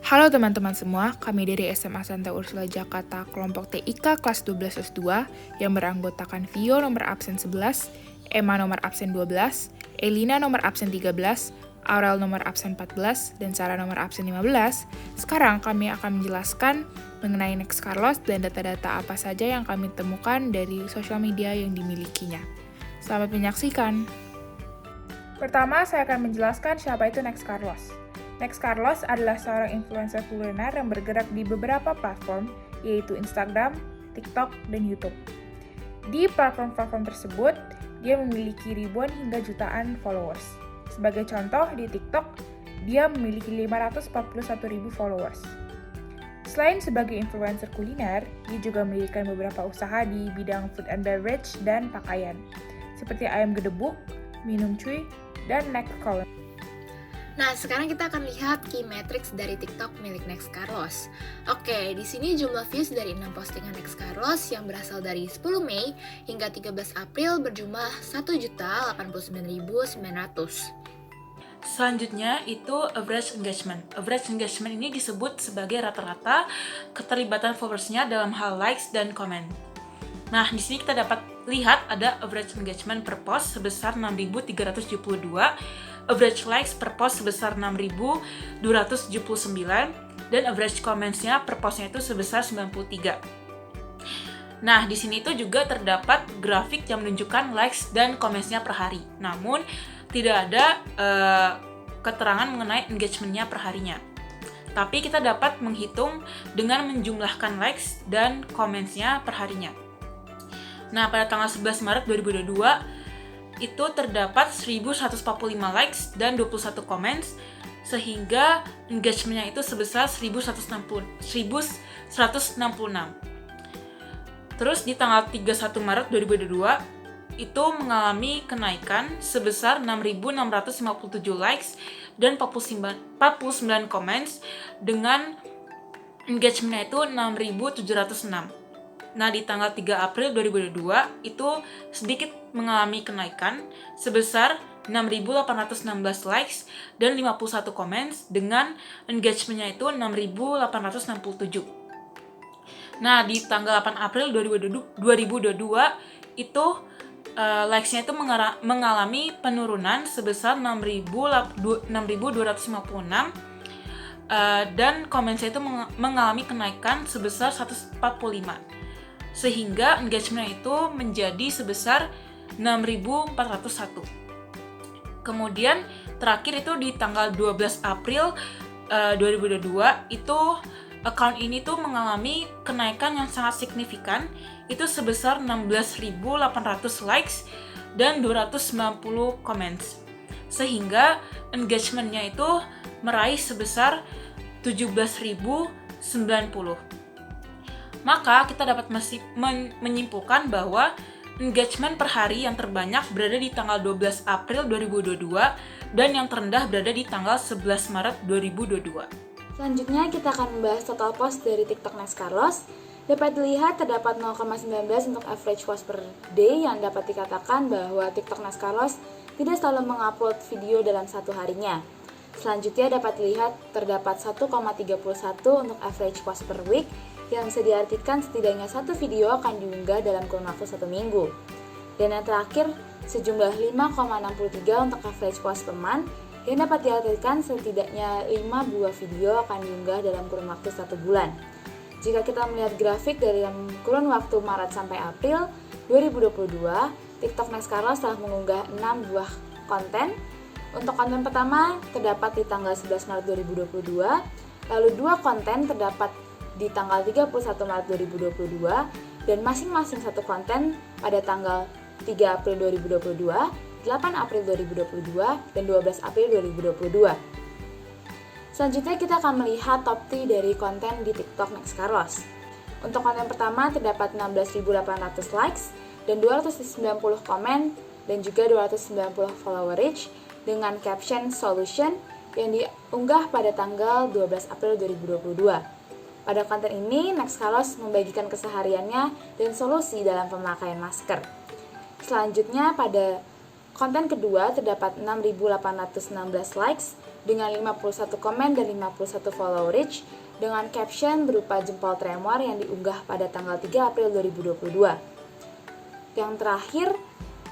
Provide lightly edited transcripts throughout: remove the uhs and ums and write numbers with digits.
Halo teman-teman semua, kami dari SMA Santa Ursula Jakarta kelompok TIK kelas 12 S2 yang beranggotakan Vio nomor absen 11, Emma nomor absen 12, Elina nomor absen 13, Aurel nomor absen 14, dan Sarah nomor absen 15. Sekarang kami akan menjelaskan mengenai Next Carlos dan data-data apa saja yang kami temukan dari sosial media yang dimilikinya. Selamat menyaksikan. Pertama, saya akan menjelaskan siapa itu Next Carlos. Next Carlos adalah seorang influencer kuliner yang bergerak di beberapa platform, yaitu Instagram, TikTok, dan YouTube. Di platform-platform tersebut, dia memiliki ribuan hingga jutaan followers. Sebagai contoh, di TikTok, dia memiliki 541.000 followers. Selain sebagai influencer kuliner, dia juga memiliki beberapa usaha di bidang food and beverage dan pakaian, seperti ayam gedebuk, minum cuy, dan neck collar. Nah, sekarang kita akan lihat key metrics dari TikTok milik Next Carlos. Oke, di sini jumlah views dari 6 postingan Next Carlos yang berasal dari 10 Mei hingga 13 April berjumlah 1.089.900. Selanjutnya itu average engagement. Average engagement ini disebut sebagai rata-rata keterlibatan followersnya dalam hal likes dan komen. Nah, di sini kita dapat lihat ada average engagement per post sebesar 6.372, average likes per post sebesar 6.279, dan average comments-nya per postnya itu sebesar 93. Nah, di sini itu juga terdapat grafik yang menunjukkan likes dan comments-nya per hari. Namun, tidak ada keterangan mengenai engagement-nya per harinya. Tapi kita dapat menghitung dengan menjumlahkan likes dan comments-nya per harinya. Nah, pada tanggal 11 Maret 2022, itu terdapat 1.145 likes dan 21 comments, sehingga engagement-nya itu sebesar 1.166. Terus di tanggal 31 Maret 2022, itu mengalami kenaikan sebesar 6.657 likes dan 49 comments dengan engagement-nya itu 6.706. Nah, di tanggal 3 April 2022, itu sedikit mengalami kenaikan sebesar 6.816 likes dan 51 comments dengan engagement-nya itu 6.867. Nah, di tanggal 8 April 2022, itu likes-nya itu mengalami penurunan sebesar 6.256 dan comments-nya itu mengalami kenaikan sebesar 145. Sehingga engagement itu menjadi sebesar 6.401. Kemudian terakhir itu di tanggal 12 April 2022, itu account ini tuh mengalami kenaikan yang sangat signifikan, itu sebesar 16.800 likes dan 290 comments. Sehingga engagement-nya itu meraih sebesar 17.090. Maka kita dapat menyimpulkan bahwa engagement per hari yang terbanyak berada di tanggal 12 April 2022 dan yang terendah berada di tanggal 11 Maret 2022. Selanjutnya kita akan membahas total post dari TikTok Next Carlos. Dapat dilihat terdapat 0,19 untuk average post per day, yang dapat dikatakan bahwa TikTok Next Carlos tidak selalu mengupload video dalam satu harinya. Selanjutnya dapat dilihat terdapat 1,31 untuk average post per week, yang bisa diartikan setidaknya satu video akan diunggah dalam kurun waktu 1 minggu. Dan yang terakhir, sejumlah 5,63 untuk average post per month, yang dapat diartikan setidaknya 5 buah video akan diunggah dalam kurun waktu 1 bulan. Jika kita melihat grafik dari kurun waktu Maret sampai April 2022, TikTok Next Carlos telah mengunggah 6 buah konten. Untuk konten pertama terdapat di tanggal 11 Maret 2022, lalu 2 konten terdapat di tanggal 31 Maret 2022, dan masing-masing satu konten pada tanggal 3 April 2022, 8 April 2022, dan 12 April 2022. Selanjutnya kita akan melihat top 3 dari konten di TikTok Next Carlos. Untuk konten pertama terdapat 16.800 likes dan 290 komen dan juga 290 follower reach dengan caption solution yang diunggah pada tanggal 12 April 2022. Pada konten ini, Next Carlos membagikan kesehariannya dan solusi dalam pemakaian masker. Selanjutnya, pada konten kedua terdapat 6.816 likes dengan 51 komen dan 51 follow reach dengan caption berupa jempol tremor yang diunggah pada tanggal 3 April 2022. Yang terakhir,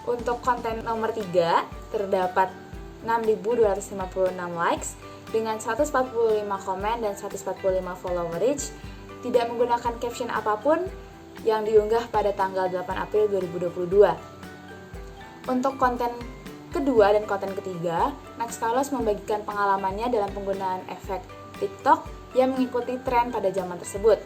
untuk konten nomor 3 terdapat 6.256 likes dengan 145 komen dan 145 follow reach, tidak menggunakan caption apapun yang diunggah pada tanggal 8 April 2022. Untuk konten kedua dan konten ketiga, Next Carlos membagikan pengalamannya dalam penggunaan efek TikTok yang mengikuti tren pada zaman tersebut.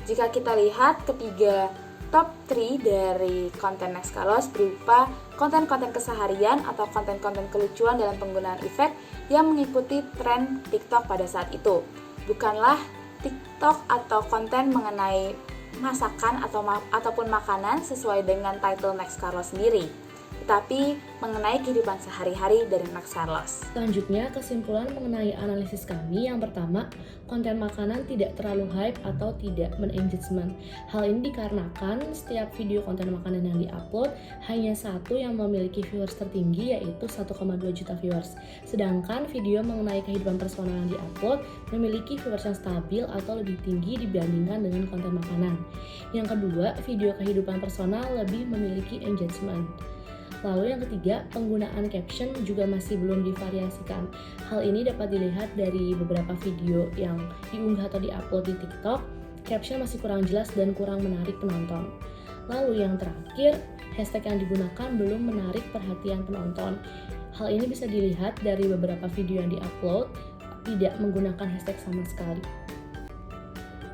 Jika kita lihat ketiga top 3 dari konten Next Carlos berupa konten-konten keseharian atau konten-konten kelucuan dalam penggunaan efek yang mengikuti tren TikTok pada saat itu. Bukanlah TikTok atau konten mengenai masakan ataupun makanan sesuai dengan title Next Carlos sendiri, tetapi mengenai kehidupan sehari-hari dari Next Carlos. Selanjutnya, kesimpulan mengenai analisis kami. Yang pertama, konten makanan tidak terlalu hype atau tidak men-engagement. Hal ini dikarenakan setiap video konten makanan yang diupload hanya satu yang memiliki viewers tertinggi, yaitu 1,2 juta viewers. Sedangkan video mengenai kehidupan personal yang diupload memiliki viewers yang stabil atau lebih tinggi dibandingkan dengan konten makanan. Yang kedua, video kehidupan personal lebih memiliki engagement. Lalu yang ketiga, penggunaan caption juga masih belum divariasikan. Hal ini dapat dilihat dari beberapa video yang diunggah atau diupload di TikTok, caption masih kurang jelas dan kurang menarik penonton. Lalu yang terakhir, hashtag yang digunakan belum menarik perhatian penonton. Hal ini bisa dilihat dari beberapa video yang diupload tidak menggunakan hashtag sama sekali.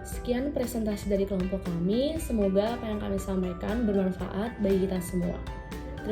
Sekian presentasi dari kelompok kami, semoga apa yang kami sampaikan bermanfaat bagi kita semua.